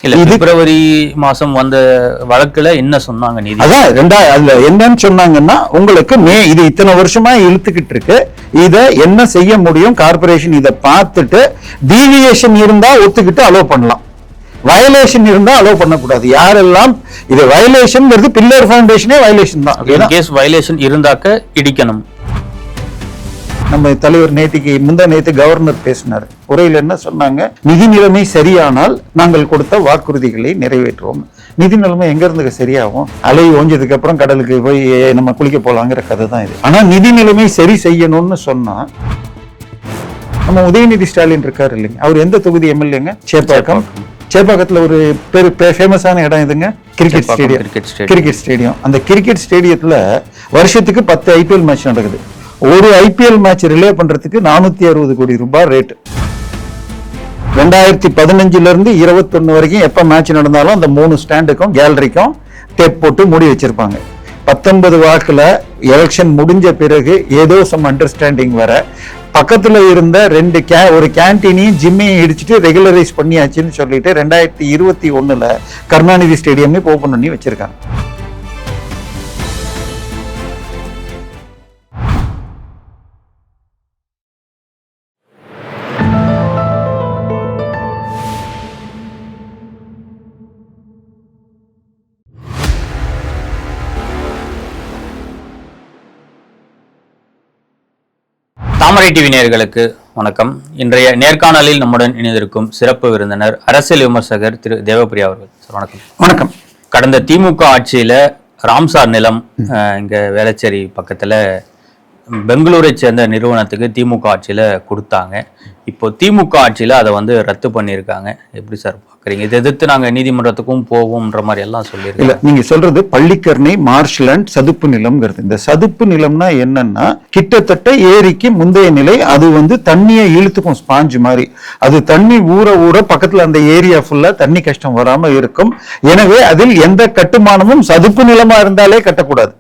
இல்ல பிப்ரவரி மாசம் வந்த வழக்குல என்ன சொன்னாங்க நீதி? அதான் அதுல என்னன்னு சொன்னாங்கன்னா, உங்களுக்கு இது இத்தனை வருஷமா இழுத்துக்கிட்டு இருக்கு, இத என்ன செய்ய முடியும், கார்பரேஷன் இத பார்த்துட்டு டீவியேஷன் இருந்தா ஒத்துக்கிட்டு அலோவ் பண்ணலாம், வயலேஷன் இருந்தா அலோவ் பண்ணக்கூடாது. யாரெல்லாம் இது வயலேஷன் பில்லர் ஃபவுண்டேஷனே வயலேஷன் தான். கேஸ் வயலேஷன் இருந்தாக்க இடிக்கணும். நம்ம தலைவர் நேத்து கவர்னர் பேசினார். உரையில் என்ன சொன்னாங்க, நிதி நிலைமை சரியானால் நாங்கள் கொடுத்த வாக்குறுதிகளை நிறைவேற்றுவோம். நிதி நிலைமை எங்க இருந்து சரியாகும்? அலை ஓஞ்சதுக்கு அப்புறம் கடலுக்கு போய் நம்ம குளிக்க போலாங்கிற கதை தான் இது. ஆனா நிதி நிலைமை சரி செய்யணும்னு சொன்னா, நம்ம உதயநிதி ஸ்டாலின் இருக்காரு இல்லைங்க, அவர் எந்த தொகுதி எம்எல்ஏங்க? சேப்பாக்கம். சேப்பாக்கத்துல ஒரு ஃபேமஸான இடம் இதுங்க, கிரிக்கெட் ஸ்டேடியம். அந்த கிரிக்கெட் ஸ்டேடியத்துல வருஷத்துக்கு 10 IPL மேட்ச் நடக்குது. ஒரு IPL மேட்ச் ரிலே பண்றதுக்கு 460 கோடி ரூபாய் ரேட். 2015 இருந்து 21 வரைக்கும் எப்ப மேட்ச் நடந்தாலும் அந்த 3 ஸ்டாண்டுக்கும் கேலரிக்கும் டேப் போட்டு மூடி வச்சிருப்பாங்க. 19 வாக்குல எலெக்ஷன் முடிஞ்ச பிறகு ஏதோ சம் அண்டர்ஸ்டாண்டிங் வர பக்கத்துல இருந்த ஒரு கேன்டீனையும் ஜிம்மையும் இடிச்சுட்டு ரெகுலரைஸ் பண்ணியாச்சுன்னு சொல்லிட்டு 2021 கருணாநிதி ஸ்டேடியமே ஓபன் பண்ணி வச்சிருக்காங்க. தாமரை டிவி நேயர்களுக்கு வணக்கம். இன்றைய நேர்காணலில் நம்முடன் இணைந்திருக்கும் சிறப்பு விருந்தினர் அரசியல் விமர்சகர் திரு தேவப்பிரியா அவர்கள். சார் வணக்கம். வணக்கம். கடந்த திமுக ஆட்சியில ராம்சார் நிலம் இங்க வேளச்சேரி பக்கத்துல பெங்களூரை சேர்ந்த நிறுவனத்துக்கு திமுக ஆட்சியில கொடுத்தாங்க. இப்போ திமுக ஆட்சியில அதை ரத்து பண்ணியிருக்காங்க. எப்படி சார் பாக்குறீங்க? இதை எதிர்த்து நாங்க நீதிமன்றத்துக்கும் போவோம்ன்ற மாதிரி எல்லாம் சொல்லியிருக்கோம். இல்ல, நீங்க சொல்றது பள்ளிக்கரணை மார்ஷ்லேண்ட் சதுப்பு நிலம்ங்கிறது. இந்த சதுப்பு நிலம்னா என்னன்னா, கிட்டத்தட்ட ஏரிக்கு முந்தைய நிலை. அது தண்ணியை இழுத்துக்கும், ஸ்பாஞ்சு மாதிரி. அது தண்ணி ஊற ஊற பக்கத்துல அந்த ஏரியா ஃபுல்லா தண்ணி கஷ்டம் வராம இருக்கும். எனவே அதில் எந்த கட்டுமானமும் சதுப்பு நிலமா இருந்தாலே கட்டக்கூடாது.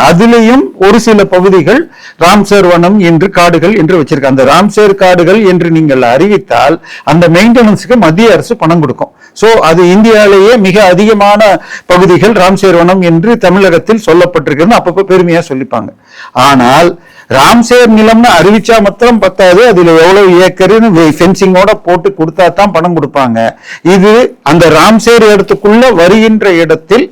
அதுலயும் ஒரு சில பகுதிகள் ராம்சர் வனம் என்று காடுகள் என்று வச்சிருக்க. அந்த ராம்சர் காடுகள் என்று நீங்கள் அறிவித்தால் அந்த மெயின்டெனன்ஸுக்கு மத்திய அரசு பணம் கொடுக்கும். சோ அது இந்தியாவிலேயே மிக அதிகமான பகுதிகள் ராம்சர் வனம் என்று தமிழகத்தில் சொல்லப்பட்டிருக்கிறது அப்பப்ப பெருமையா சொல்லிப்பாங்க. ஆனால் ராம்சேர் நிலம்னு அறிவிச்சா மாத்திரம் பத்தாது, அதுல எவ்வளவு ஏக்கர்னு ஃபென்சிங்கோட போட்டு கொடுத்தா தான் பணம் கொடுப்பாங்க. இது அந்த ராம்சேர் இடத்துக்குள்ள வருகின்ற இடத்தில்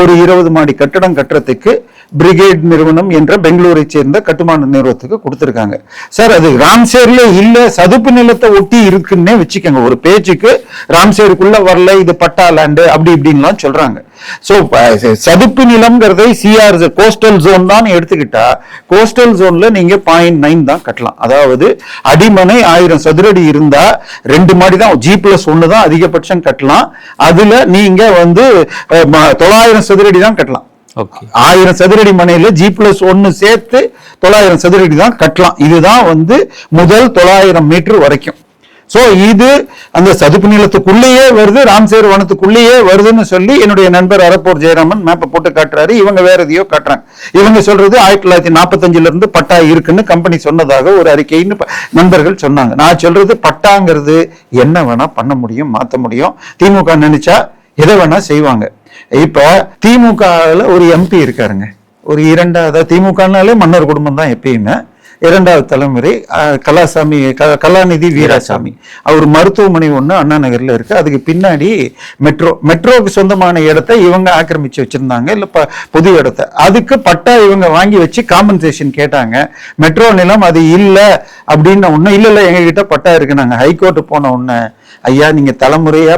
ஒரு 20 மாடி கட்டடம் கட்டுறதுக்கு பிரிகேட் நிறுவனம் என்ற பெங்களூரை சேர்ந்த கட்டுமான நிறுவனத்துக்கு கொடுத்திருக்காங்க. சார், அது ராம்சேர்ல இல்ல, சதுப்பு நிலத்தை ஒட்டி இருக்குன்னே வச்சுக்கோங்க. ஒரு பேச்சுக்கு ராம்சேருக்குள்ள வரல, இது பட்டா லேண்டு அப்படி இப்படின்லாம் சொல்றாங்க. சோ சதுப்பு நிலம்ங்கிறதை CR கோஸ்டல் ஜோன் தான் எடுத்துக்கிட்டா, கோஸ்டல் ஜோன்ல நீங்க 0.9 தான் கட்டலாம். அதாவது அடிமனை 1000 சதுரடி இருந்தா 2 மாடி தான், G+1 தான் அதிகபட்சம் கட்டலாம். அதுல நீங்க 900 சதுரடி தான் கட்டலாம். 1000 சதுரடி மனையில G+1 சேர்த்து 900 சதுரடி தான் கட்டலாம். இதுதான் முதல் 900 மீட்டர் வரைக்கும். சோ இது அந்த சதுப்பு நிலத்துக்குள்ளேயே வருது, ராம்சேர் வனத்துக்குள்ளேயே வருதுன்னு சொல்லி என்னுடைய நண்பர் அரப்போர் ஜெயராமன் மேப்பை போட்டு காட்டுறாரு. இவங்க வேற எதையோ காட்டுறாங்க. இவங்க சொல்றது 1945 இருந்து பட்டா இருக்குன்னு கம்பெனி சொன்னதாக ஒரு அறிக்கைன்னு நண்பர்கள் சொன்னாங்க. நான் சொல்றது பட்டாங்கிறது என்ன வேணா பண்ண முடியும், மாத்த முடியும். திமுக நினைச்சா எதை வேணா செய்வாங்க. இப்ப திமுக ஒரு MP இருக்காருங்க, ஒரு இரண்டாவது, திமுகனாலே மன்னர் குடும்பம் தான் எப்பயுமே. 2வது தலைமுறை கலாநிதி வீராசாமி. அவர் மருத்துவமனை ஒண்ணு அண்ணா நகர்ல இருக்கு. அதுக்கு பின்னாடி மெட்ரோக்கு சொந்தமான இடத்தை இவங்க ஆக்கிரமிச்சு வச்சிருந்தாங்க, இல்ல பொது இடத்தை. அதுக்கு பட்டா இவங்க வாங்கி வச்சு காம்பன்சேஷன் கேட்டாங்க. மெட்ரோ நிலம் அது இல்ல அப்படின்னு ஒண்ணு, இல்ல எங்க கிட்ட பட்டா இருக்கு. நாங்க ஹைகோர்ட் போன உடனே, ஐயா நீங்க தலைமுறையா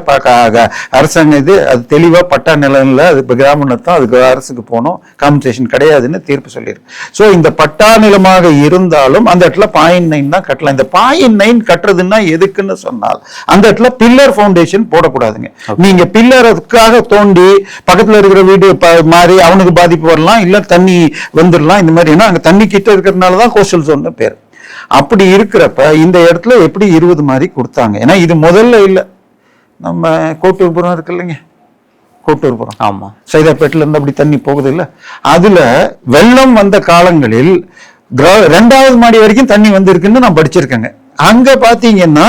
அரசாங்கம் இது அது தெளிவா பட்டா நிலம் இல்ல, அது கிராம நிலத்தான், அதுக்கு அரசுக்கு போனோம், காம்பன்சேஷன் கிடையாதுன்னு தீர்ப்பு சொல்லியிருக்கு. சோ இந்த பட்டா நிலமாக இருந்தாலும் அந்த இடத்துல 0.9 தான் கட்டலாம். இந்த 0.9 கட்டுறதுன்னா எதுக்குன்னு சொன்னால், அந்த இடத்துல பில்லர் ஃபவுண்டேஷன் போடக்கூடாதுங்க. நீங்க பில்லருக்காக தோண்டி பக்கத்துல இருக்கிற வீடு மாறி அவனுக்கு பாதிப்பு வரலாம், இல்ல தண்ணி வந்துடலாம். இந்த மாதிரி ஏன்னா அங்க தண்ணி கிட்ட இருக்கிறதுனாலதான் கோஸ்டல் ஜோன் பேர். அப்படி இருக்கிறப்ப இந்த இடத்துல எப்படி 20 மாதிரி கொடுத்தாங்க? ஏன்னா இது முதல்ல இல்ல, நம்ம கோட்டூர்புரம் இருக்கு இல்லைங்க, கோட்டூர்புரம், ஆமா, சைதாப்பேட்டில இருந்து அப்படி தண்ணி போகுது இல்ல, அதுல வெள்ளம் வந்த காலங்களில் 2வது மாடி வரைக்கும் தண்ணி வந்திருக்குன்னு நான் படிச்சிருக்கேங்க. அங்க பாத்தீங்கன்னா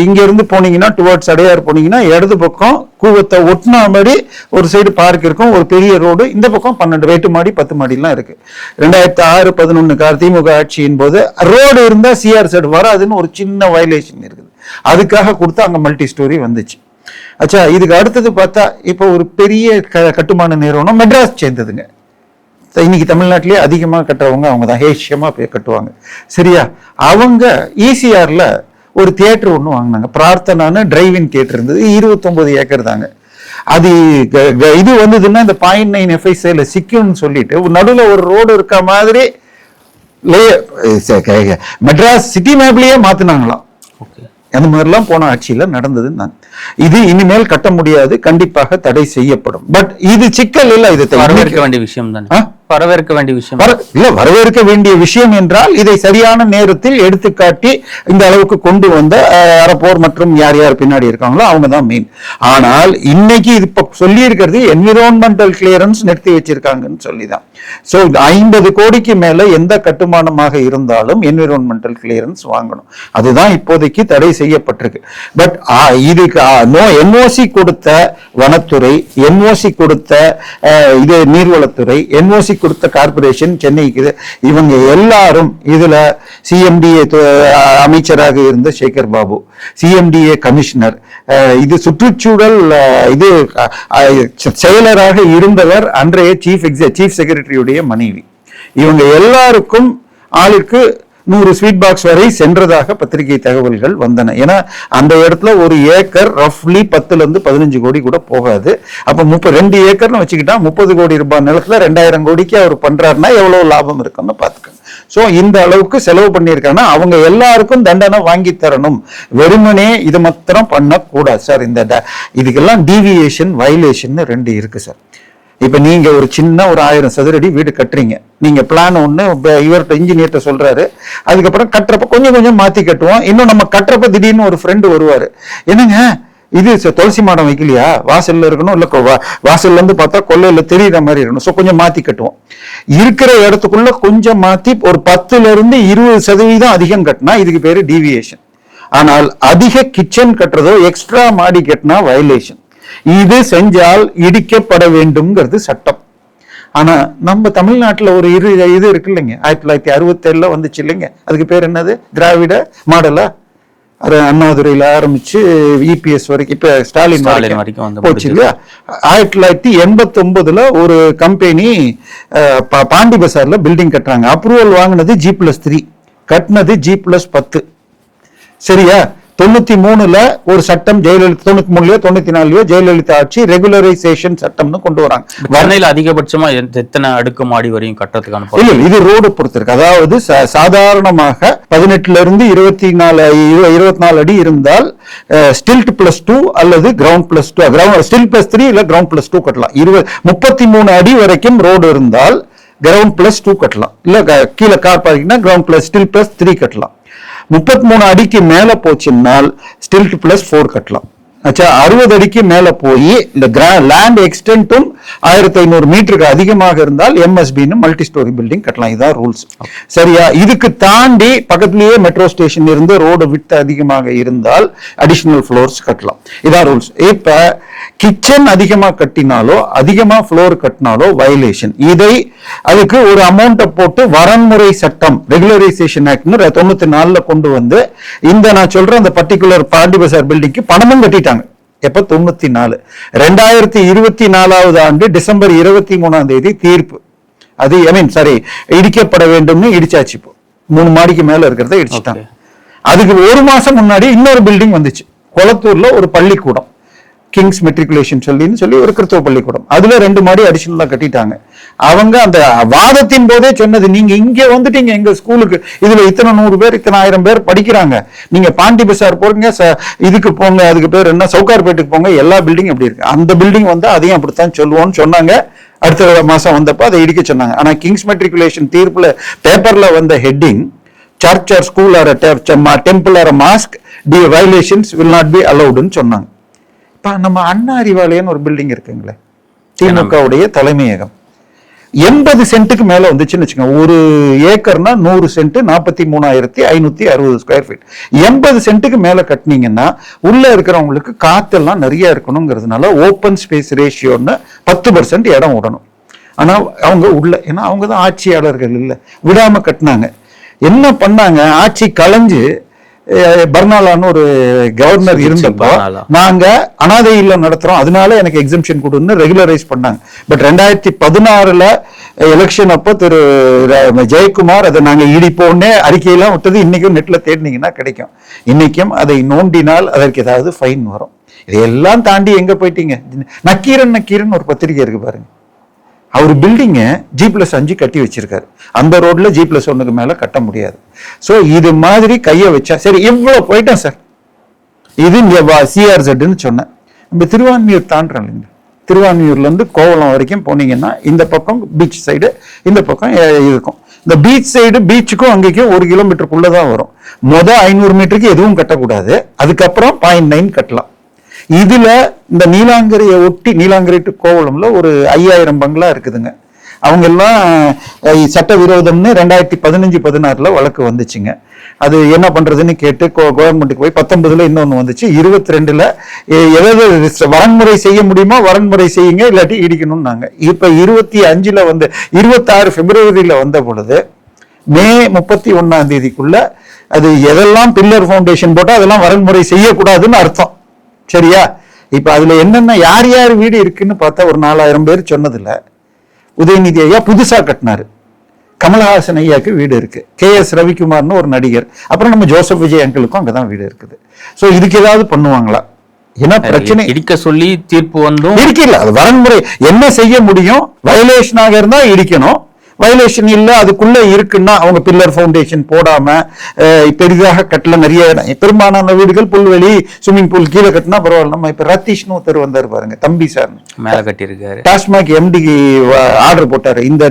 இங்க இருந்து போனீங்கன்னா டுவர்ட்ஸ் அடையார் போனீங்கன்னா இடது பக்கம் கூவத்தை ஒட்டின மாதிரி ஒரு சைடு பார்க் இருக்கும், ஒரு பெரிய ரோடு. இந்த பக்கம் 12 8 மாடி 10 மாடிலாம் இருக்கு. 2006-11 திமுக ஆட்சியின் போது ரோடு இருந்தா சிஆர் செட் வராதுன்னு ஒரு சின்ன வயலேஷன் இருக்குது. அதுக்காக கொடுத்து அங்க மல்டி ஸ்டோரி வந்துச்சு. அச்சா, இதுக்கு அடுத்தது பார்த்தா இப்போ ஒரு பெரிய கட்டுமான நிறுவனம் மெட்ராஸ் சேர்ந்ததுங்க. இன்னைக்கு தமிழ்நாட்டிலேயே அதிகமா கட்டுறவங்க அவங்க தான், ஹேஷியமா போய் கட்டுவாங்க. சரியா, அவங்க ஈசிஆர்ல ஒரு தியேட்டர் ஒன்று வாங்கினாங்க. பிரார்த்தனான்னு டிரைவிங் தியேட்டர் இருந்தது. 29 ஏக்கர் தாங்க. அது இது வந்ததுன்னா இந்த 0.9 FICல சிக்குன்னு சொல்லிட்டு நடுவில் ஒரு ரோடு இருக்க மாதிரி மெட்ராஸ் சிட்டி மேப்லயே மாத்தினாங்களாம். அந்த மாதிரிலாம் போன ஆட்சியில நடந்ததுன்னு தான். இது இனிமேல் கட்ட முடியாது, கண்டிப்பாக தடை செய்யப்படும். பட் இது சிக்கல் இல்ல, இது வரவேற்க வேண்டிய விஷயம் தான். வரவேற்க வேண்டிய விஷயம் இல்ல, வரவேற்க வேண்டிய விஷயம் என்றால் இதை சரியான நேரத்தில் எடுத்துக்காட்டி இந்த அளவுக்கு கொண்டு வந்த அரப்போர் மற்றும் யார் யார் பின்னாடி இருக்காங்களோ அவங்க தான் மெயின். ஆனால் இன்னைக்கு இப்ப சொல்லி இருக்கிறது என்விரான்மெண்டல் கிளியரன்ஸ் நிறுத்தி வச்சிருக்காங்கன்னு சொல்லிதான். சோ 50 கோடிக்கு மேல எந்த கட்டுமானமாக இருந்தாலும் என்விரான்மெண்டல் கிளியரன்ஸ் வாங்கணும். அதுதான் இப்போதைக்கு தடை செய்யப்பட்டிருக்கு. பட் இதுக்கு என்ஓசி கொடுத்த வனத்துறை, என்ஓசி கொடுத்த இது நீர்வளத்துறை, என்ஓசி கொடுத்த கார்பரேஷன் சென்னைக்கு, இவங்க எல்லாரும் இதுல சிஎம்டிஏ அமைச்சராக இருந்த சேகர் பாபு, சிஎம்டிஏ கமிஷனர், இது சுற்றுச்சூழல் இது செயலராக இருந்தவர் அன்றைய சீஃப் செக்ரட்டரியுடைய மனைவி. இவங்க எல்லாருக்கும் ஆளுக்கு 100 ஸ்வீட் பாக்ஸ் வரை சென்றதாக பத்திரிகை தகவல்கள் வந்தன. ஏன்னா அந்த இடத்துல ஒரு ஏக்கர் ரஃப்லி 10 to 15 கோடி கூட போகாது. அப்ப 2 ஏக்கர்னு வச்சுக்கிட்டா 30 கோடி ரூபாய் நிலத்துல 2000 கோடிக்கு அவர் பண்றாருன்னா எவ்வளவு லாபம் இருக்குன்னு பாத்துக்கோங்க. சோ இந்த அளவுக்கு செலவு பண்ணியிருக்காங்கன்னா அவங்க எல்லாருக்கும் தண்டனை வாங்கி தரணும். வெறுமனே இது மாத்திரம் பண்ணக்கூடாது சார். இதுக்கெல்லாம் டீவியேஷன், வயலேஷன் 2 இருக்கு சார். இப்ப நீங்க ஒரு சின்ன ஒரு 1000 சதுரடி வீடு கட்டுறீங்க. நீங்க பிளான் ஒண்ணு இவர்கிட்ட இன்ஜினியர்கிட்ட சொல்றாரு. அதுக்கப்புறம் கட்டுறப்ப கொஞ்சம் மாத்தி கட்டுவோம். இன்னும் நம்ம கட்டுறப்ப திடீர்னு ஒரு ஃப்ரெண்டு வருவாரு, என்னங்க இது துளசி மாடம் வைக்கலையா, வாசல்ல இருக்கணும், இல்ல வாசல்ல இருந்து பார்த்தா கொல்லையில தெரியுற மாதிரி இருக்கணும். சோ கொஞ்சம் மாத்தி கட்டுவோம். இருக்கிற இடத்துக்குள்ள கொஞ்சம் மாத்தி ஒரு 10% அதிகம் கட்டினா இதுக்கு பேரு டீவியேஷன். ஆனால் அதிக கிச்சன் கட்டுறதோ எக்ஸ்ட்ரா மாடி கட்டினா வயலேஷன். இது செஞ்சால் இடிக்கப்பட வேண்டும்ங்கிறது சட்டம். ஆனா நம்ம தமிழ்நாட்டுல ஒரு இது இருக்கு இல்லைங்க, 1967 வந்துச்சு இல்லைங்க, அதுக்கு பேர் என்னது, திராவிட மாடலா, அண்ணாதுரையில ஆரம்பிச்சு இபிஎஸ் வரைக்கும், இப்ப ஸ்டாலின் வரைக்கும் போச்சு இல்லையா. 1989 ஒரு கம்பெனி பாண்டி பசார்ல பில்டிங் கட்டுறாங்க. அப்ரூவல் வாங்கினது G+3, கட்டினது G+10. சரியா, 93 ஒரு சட்டம் ஜெயலலிதா, 93 94 ஜெயலலிதா ஆட்சி ரெகுலரைசேஷன் சட்டம்னு கொண்டு வராங்க. சென்னையில அதிகபட்சமா எத்தனை அடுக்குமாடி வரையும் கட்டுறதுக்கான இல்ல, இது ரோடு பொறுத்திருக்கு. அதாவது சாதாரணமாக 18 to 24 அடி இருந்தால் ஸ்டில்ட் +2 அல்லது கிரவுண்ட் +2, ஸ்டில் +3 இல்ல கிரவுண்ட் +2 கட்டலாம். 33 அடி வரைக்கும் ரோடு இருந்தால் கிரவுண்ட் +2 கட்டலாம். இல்ல கீழே கார் பார்க்கிங்னா கிரவுண்ட் ஸ்டில் +3 கட்டலாம். 33 அடிக்கு மேல போச்சுன்னால் ஸ்டில்ட் +4 கட்டலாம். ஆச்சா, 60 அடிக்கு மேல போய் இந்த லேண்ட் எக்ஸ்டென்ட்டும் 1500 மீட்டருக்கு அதிகமாக இருந்தால் எம்எஸ்பின்னு மல்டி ஸ்டோரி பில்டிங் கட்டலாம். இதுதான் ரூல்ஸ். சரியா, இதுக்கு தாண்டி பக்கத்திலேயே மெட்ரோ ஸ்டேஷன் இருந்து ரோடு விட்டு அதிகமாக இருந்தால் அடிஷனல் ஃப்ளோர்ஸ் கட்டலாம். இதான் ரூல்ஸ். இப்ப கிச்சன் அதிகமா கட்டினாலோ அதிகமா ஃப்ளோர் கட்டினாலோ வயலேஷன். அதுக்கு ஒரு அமௌண்ட்டை போட்டு வரன்முறை சட்டம் ரெகுலரைசேஷன் ஆக்ட்னு 94 கொண்டு வந்து இந்த நான் சொல்ற அந்த பர்டிகுலர் பாண்டி பசார் பில்டிங்க்கு பணமும் கட்டிட்டாங்க. எப்ப 94. 2024 ஆண்டு டிசம்பர் 23 தீர்ப்பு. அது இடிக்கப்பட வேண்டும்னு இடிச்சாச்சு. இப்போ 3 மாடிக்கு மேல இருக்கிறத இடிச்சுட்டாங்க. அதுக்கு 1 மாசம் முன்னாடி இன்னொரு பில்டிங் வந்துச்சு கொளத்தூர்ல, ஒரு பள்ளிக்கூடம், கிங்ஸ் மெட்ரிகுலேஷன் சொல்லி ஒரு கிறிஸ்தவ பள்ளிக்கூடம். அதுல 2 மாடி அடிஷனலா கட்டிட்டாங்க. அவங்க அந்த வாதத்தின் போதே சொன்னது, நீங்க இங்க வந்துட்டீங்க எங்க ஸ்கூலுக்கு, இதுல இத்தனை 100 பேர் இத்தனை 1000 பேர் படிக்கிறாங்க, நீங்க பாண்டி பசார் போறீங்க, இதுக்கு போங்க, அதுக்கு பேர் என்ன, சவுகார்பேட்டுக்கு போங்க, எல்லா பில்டிங் அப்படி இருக்கு. அந்த பில்டிங் வந்து அதையும் அப்படித்தான் சொல்லுவோம்னு சொன்னாங்க. அடுத்த மாசம் வந்தப்ப அதை இடிக்க சொன்னாங்க. ஆனா கிங்ஸ் மெட்ரிகுலேஷன் தீர்ப்புல பேப்பர்ல வந்த heading, church or school or temple or mosque violations will not be அலௌடுன்னு சொன்னாங்க. நம்ம அண்ணா அறிவாலயம்னு ஒரு பில்டிங் இருக்குங்களே, திமுகவுடைய தலைமையகம். 80 சென்ட்டுக்கு மேல வந்துச்சுன்னு வச்சுக்கோங்க. ஒரு ஏக்கர்னா 100 சென்ட் 43,560 ஸ்கொயர் ஃபீட். 80 சென்ட்டுக்கு மேல கட்டினீங்கன்னா உள்ள இருக்கிறவங்களுக்கு காத்தெல்லாம் நிறைய இருக்கணுங்கிறதுனால ஓப்பன் ஸ்பேஸ் ரேஷியோன்னு 10% இடம் விடணும். ஆனா அவங்க உள்ள, ஏன்னா அவங்க தான் ஆட்சியாளர்கள் இல்லை, விடாம கட்டினாங்க. என்ன பண்ணாங்க, ஆட்சி கலைஞ்சு பர்னாலான்னு ஒரு கவர்னர் இருந்தப்போ நாங்க அனாதை இல்லம் நடத்துறோம், அதனால எனக்கு எக்ஸம்ஷன் கொடுன்னு ரெகுலரைஸ் பண்ணாங்க. பட் 2016 எலெக்ஷன் அப்போ திரு ஜெயக்குமார் அதை நாங்க இடிப்போன்னே அறிக்கையெல்லாம் விட்டது இன்னைக்கும் நெட்ல தேடினீங்கன்னா கிடைக்கும். இன்னைக்கும் அதை நோண்டினால் அதற்கு ஏதாவது ஃபைன் வரும். இதையெல்லாம் தாண்டி எங்க போயிட்டீங்க? நக்கீரன் ஒரு பத்திரிகை இருக்கு பாருங்க, அவர் பில்டிங்க G+5 கட்டி வச்சிருக்காரு. அந்த ரோட்ல G+1 மேல கட்ட முடியாது. சோ இது மாதிரி கைய வச்சா சரி, இவ்வளவு போயிட்டேன் சார். இது CRZன்னு சொன்னேன். நம்ம திருவான்மியூர் தாண்டோம் இல்லைங்க, திருவான்மியூர்ல இருந்து கோவளம் வரைக்கும் போனீங்கன்னா இந்த பக்கம் பீச் சைடு, இந்த பக்கம் இருக்கும். இந்த பீச் சைடு பீச்சுக்கும் அங்கேயும் 1 கிலோமீட்டருக்குள்ளதான் வரும். 500 மீட்டருக்கு எதுவும் கட்டக்கூடாது, அதுக்கப்புறம் 0.9 கட்டலாம். இதுல இந்த நீலாங்கரையை ஒட்டி, நீலாங்கரை டு கோவளம்ல ஒரு 5000 பங்களா இருக்குதுங்க. அவங்க எல்லாம் சட்டவிரோதம்னு 2015-16 வழக்கு வந்துச்சுங்க. அது என்ன பண்றதுன்னு கேட்டு கவர்மெண்ட்டுக்கு போய் 19 இன்னொன்னு வந்துச்சு, 22 எதாவது வரன்முறை செய்ய முடியுமோ வரன்முறை செய்யுங்க, இல்லாட்டி இடிக்கணும்னாங்க. இப்ப 25 வந்து 26 பிப்ரவரியில வந்த பொழுது மே 31 அது எதெல்லாம் பில்லர் ஃபவுண்டேஷன் போட்டா அதெல்லாம் வரன்முறை செய்யக்கூடாதுன்னு அர்த்தம். சரியா? இப்ப அதுல என்னென்ன யார் யார் வீடு இருக்குன்னு பார்த்தா ஒரு 4000 பேர் சொன்னதுல உதயநிதி ஐயா புதுசா கட்டினாரு, கமலஹாசன் ஐயாக்கு வீடு இருக்கு, KS ரவிக்குமார்னு ஒரு நடிகர், அப்புறம் நம்ம ஜோசப் விஜய் அங்கிளுக்கும் அங்கதான் வீடு இருக்குது. சோ இதுக்கு ஏதாவது பண்ணுவாங்களா? ஏன்னா பிரச்சனை இடிக்க சொல்லி தீர்ப்பு வந்தும் இடிக்கல. அது வரன்முறை என்ன செய்ய முடியும்? வயலேஷனாக இருந்தா இடிக்கணும், வயலேஷன் இல்ல அதுக்குள்ள இருக்குன்னா அவங்க பில்லர் ஃபவுண்டேஷன் போடாம பெரிதாக கட்டல. நிறைய பெரும்பாலான வீடுகள் புல்வெளி, ஸ்விம்மிங் பூல் கீழே கட்டினா பரவாயில்ல. நம்ம இப்ப ரத்தீஷ்னு ஒருத்தர் வந்தாரு பாருங்க, தம்பி சார் மேல கட்டியிருக்காரு, டாஸ்மாக் MD ஆர்டர் போட்டாரு, இந்த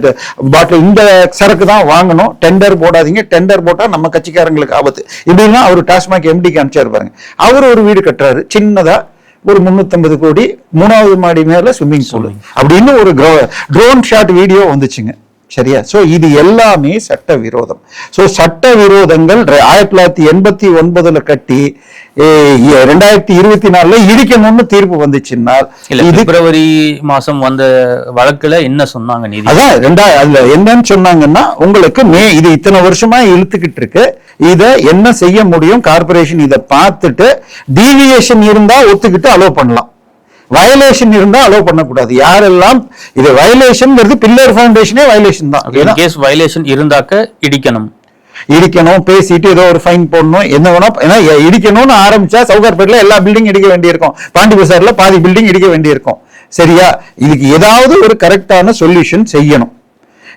பாட்டில் இந்த சரக்கு தான் வாங்கணும், டெண்டர் போடாதீங்க, டெண்டர் போட்டா நம்ம கட்சிக்காரங்களுக்கு ஆபத்து, இப்படின்னா அவர் டாஸ்மாக் MDக்கு அனுப்பிச்சாரு பாருங்க. அவர் ஒரு வீடு கட்டுறாரு சின்னதா, ஒரு 350 கோடி, 3வது மாடி மேல ஸ்விம்மிங் பூல் அப்படின்னு ஒரு ட்ரோன் ஷாட் வீடியோ வந்துச்சுங்க. சரியா? சோ இது எல்லாமே சட்ட விரோதம். சோ சட்ட விரோதங்கள் 1989 கட்டி 2024 இடிக்கணும்னு தீர்ப்பு வந்துச்சுன்னா, பிப்ரவரி மாசம் வந்த வழக்குல என்ன சொன்னாங்க நீதி? அதான் அதுல என்னன்னு சொன்னாங்கன்னா, உங்களுக்கு இது இத்தனை வருஷமா இழுத்துக்கிட்டு இருக்கு, இத என்ன செய்ய முடியும், கார்பரேஷன் இதை பார்த்துட்டு டீவியேஷன் இருந்தா ஒத்துக்கிட்டு அலோவ் பண்ணலாம், வயலேஷன் இருந்தா அலோவ் பண்ணக்கூடாது. யாரெல்லாம் இது வயலேஷன் பில்லர் ஃபவுண்டேஷனே வயலேஷன் தான். கேஸ் வயலேஷன் இருந்தாக்க இடிக்கணும், பேசிட்டு ஏதோ ஒரு ஃபைன் போடணும், என்ன வேணா. ஏன்னா இடிக்கணும்னு ஆரம்பிச்சா சவுகார்பேட்ல எல்லா பில்டிங் இடிக்க வேண்டியிருக்கும், பாண்டி பசார்ல பாதி பில்டிங் இடிக்க வேண்டியிருக்கும். சரியா? இதுக்கு ஏதாவது ஒரு கரெக்டான சொல்யூஷன் செய்யணும்.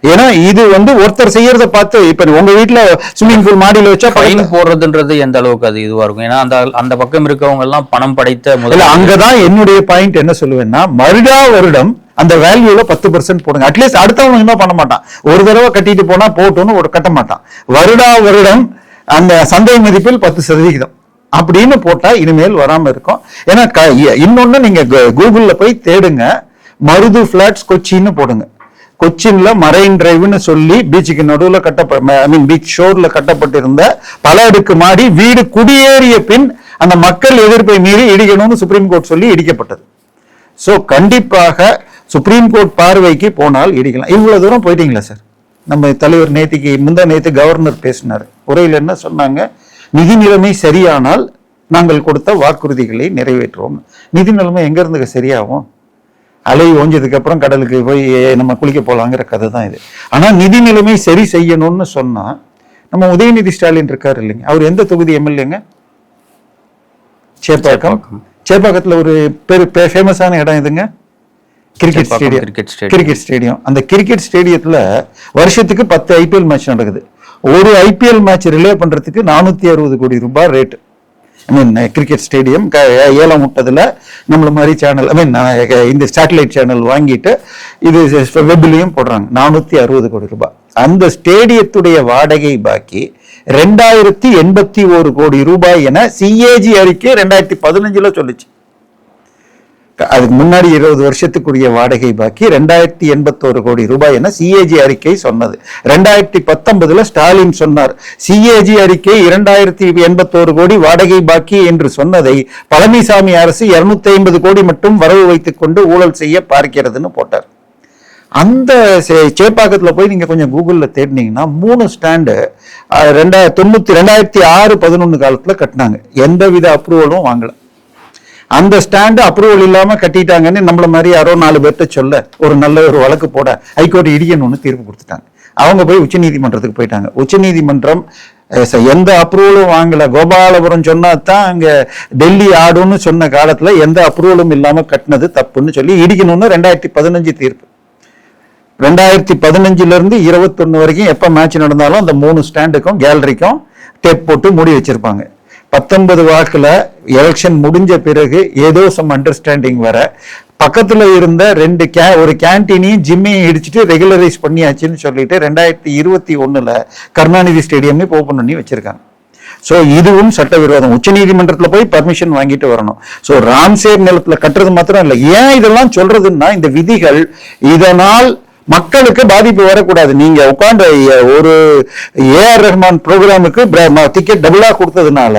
ஏன்னா இது ஒருத்தர் செய்யறத பார்த்து, இப்ப உங்க வீட்டுல ஸ்விம்மிங் பூல் மாடியில வச்சா ஃபைன் போடுறதுன்றது எந்த அளவுக்கு அது இதுவா இருக்கும்? ஏன்னா அந்த பக்கம் இருக்கவங்க எல்லாம் பணம் படைத்த முதல்ல அங்கதான் என்னுடைய பாயிண்ட் என்ன சொல்லுவேன்னா, வருடம் அந்த வேல்யூல 10% போடுங்க. அட்லீஸ்ட் அடுத்தவங்க என்ன பண்ண மாட்டான், ஒரு தடவை கட்டிட்டு போனா போட்டோன்னு ஒரு கட்ட மாட்டான். வருடம் அந்த சந்தை மதிப்பில் 10% அப்படின்னு போட்டா இனிமேல் வராம இருக்கும். ஏன்னா இன்னொன்னு நீங்க கூகுள்ல போய் தேடுங்க, மருது பிளாட்ஸ் கொச்சின்னு போடுங்க. கொச்சின்ல மரைன் டிரைவ்னு சொல்லி பீச்சுக்கு நடுவுல பீச் ஷோர்ல கட்டப்பட்டிருந்த பல அடுக்கு மாடி வீடு குடியேறிய பின் அந்த மக்கள் எதிர்ப்பை மீறி இடிக்கணும்னு சுப்ரீம் கோர்ட் சொல்லி இடிக்கப்பட்டது. சோ கண்டிப்பாக சுப்ரீம் கோர்ட் பார்வைக்கு போனால் இடிக்கலாம். இவ்வளவு தூரம் போயிட்டீங்களா சார்? நம்ம தலைவர் நேத்து கவர்னர் பேசினார், உரையில் என்ன சொன்னாங்க, நிதி நிலைமை சரியானால் நாங்கள் கொடுத்த வாக்குறுதிகளை நிறைவேற்றுவோம். நிதி நிலைமை எங்க இருந்து சரியாகும்? அலை ஓஞ்சதுக்கு அப்புறம் கடலுக்கு போய் நம்ம குளிக்க போலாங்கிற கதை தான் இது. ஆனா நிதி நிலைமை சரி செய்யணும்னு சொன்னா, நம்ம உதயநிதி ஸ்டாலின் இருக்காரு இல்லைங்க, அவர் எந்த தொகுதி எம்எல்ஏங்க? சேப்பாக்கத்துல ஒரு ஃபேமஸான இடம் எதுங்க? Cricket stadium. அந்த கிரிக்கெட் ஸ்டேடியத்துல வருஷத்துக்கு 10 IPL மேட்ச் நடக்குது. ஒரு IPL மேட்ச் ரிலே பண்றதுக்கு 460 கோடி ரூபாய் ரேட். கிரிக்கெட் ஸ்டேடியம் ஏலம் விட்டதுல நம்மள மாதிரி சேனல், இந்த சேட்டலைட் சேனல் வாங்கிட்டு இது வெப்லயும் போடுறாங்க, 460 கோடி ரூபாய். அந்த ஸ்டேடியத்துடைய வாடகை பாக்கி 2081 கோடி ரூபாய் என CAG அறிக்கை 2015 சொல்லுச்சு. அதுக்கு முன்னாடி 20 வருஷத்துக்குரிய வாடகை பாக்கி 2081 கோடி ரூபாய் என சிஏஜி அறிக்கை சொன்னது. 2019 ஸ்டாலின் சொன்னார், சிஏஜி அறிக்கை 2081 கோடி வாடகை பாக்கி என்று சொன்னதை பழனிசாமி அரசு 250 கோடி மட்டும் வரவு வைத்துக் கொண்டு ஊழல் செய்ய பார்க்கிறதுன்னு போட்டார். அந்த சேப்பாக்கத்துல போய் நீங்க கொஞ்சம் கூகுள்ல தேடினீங்கன்னா 3 ஸ்டாண்டு 2006-11 காலத்துல கட்டினாங்க. எந்தவித அப்ரூவலும் வாங்கல. அந்த ஸ்டாண்டு அப்ரூவல் இல்லாம கட்டிட்டாங்கன்னு நம்மள மாதிரி யாரோ 4 பேர்ட்ட சொல்ல ஒரு நல்ல ஒரு வழக்கு போட ஹைகோர்ட் இடிக்கணும்னு தீர்ப்பு கொடுத்துட்டாங்க. அவங்க போய் உச்சநீதிமன்றத்துக்கு போயிட்டாங்க. உச்சநீதிமன்றம் எந்த அப்ரூவலும் வாங்கல. கோபாலபுரம் சொன்னாதான் அங்க டெல்லி ஆடுன்னு சொன்ன காலத்துல எந்த அப்ரூவலும் இல்லாம கட்டினது தப்புன்னு சொல்லி இடிக்கணும்னு 2015 தீர்ப்பு. 2015 இருந்து 21 வரைக்கும் எப்ப மேட்ச் நடந்தாலும் அந்த 3 ஸ்டாண்டுக்கும் கேலரிக்கும் டேப் போட்டு மூடி வச்சிருப்பாங்க. 19 வாக்குல எலெக்ஷன் முடிஞ்ச பிறகு ஏதோ சம் அண்டர்ஸ்டாண்டிங் வர பக்கத்துல இருந்த ஒரு கேன்டீனையும் ஜிம்மையும் இடிச்சுட்டு ரெகுலரைஸ் பண்ணியாச்சுன்னு சொல்லிட்டு 2021 கருணாநிதி ஸ்டேடியம் ஓபன் பண்ணி வச்சிருக்காங்க. சோ இதுவும் சட்டவிரோதம். உச்சநீதிமன்றத்துல போய் பர்மிஷன் வாங்கிட்டு வரணும். சோ ராம்சேர் நிலத்துல கட்டுறது மாத்திரம் இல்ல. ஏன் இதெல்லாம் சொல்றதுன்னா இந்த விதிகள் இதனால் மக்களுக்கு பாதிப்பு வரக்கூடாது. நீங்க உட்காந்து ஒரு ஏஆர் ரஹ்மான் ப்ரோக்ராமுக்கு டிக்கெட் டபுளா கொடுத்ததுனால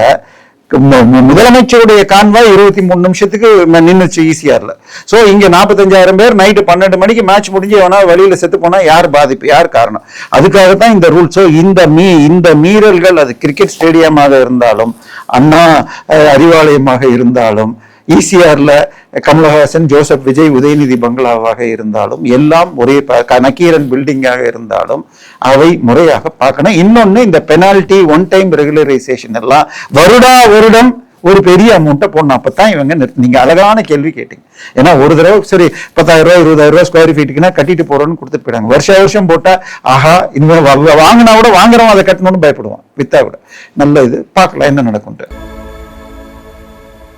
முதலமைச்சருடைய கான்வாய் 23 நிமிஷத்துக்கு நின்னுச்சு ஈசிஆர்ல. சோ இங்க 45,000 பேர் நைட்டு 12 மணிக்கு மேட்ச் முடிஞ்சு எவனா வழியில செத்து போனா யார் பாதிப்பு, யார் காரணம்? அதுக்காகத்தான் இந்த ரூல். சோ இந்த மீறல்கள் அது கிரிக்கெட் ஸ்டேடியமாக இருந்தாலும் அண்ணா அறிவாலயமாக இருந்தாலும் ஈசிஆர்ல கமலஹாசன் ஜோசப் விஜய் உதயநிதி பங்களாவாக இருந்தாலும் எல்லாம் ஒரே நக்கீரன் பில்டிங்காக இருந்தாலும் அவை முறையாக பார்க்கணும். இன்னொன்னு இந்த பெனால்டி ஒன் டைம் ரெகுலரைசேஷன் எல்லாம் வருடம் ஒரு பெரிய அமௌண்ட்டை போடணும். அப்பதான் இவங்க நீங்க அழகான கேள்வி கேட்டீங்க. ஏன்னா ஒரு தடவை சரி 10,000 ரூபாய் 20,000 ரூபாய் ஸ்கொயர் ஃபீட்டுக்குன்னா கட்டிட்டு போறோம்னு கொடுத்துட்டு போயிடாங்க. வருஷம் போட்டா ஆஹா இனிமே வாங்கினா கூட வாங்குறவன் அதை கட்டணும்னு பயப்படுவான். வித்தா கூட நல்ல இது பார்க்கலாம் என்ன நடக்கும்.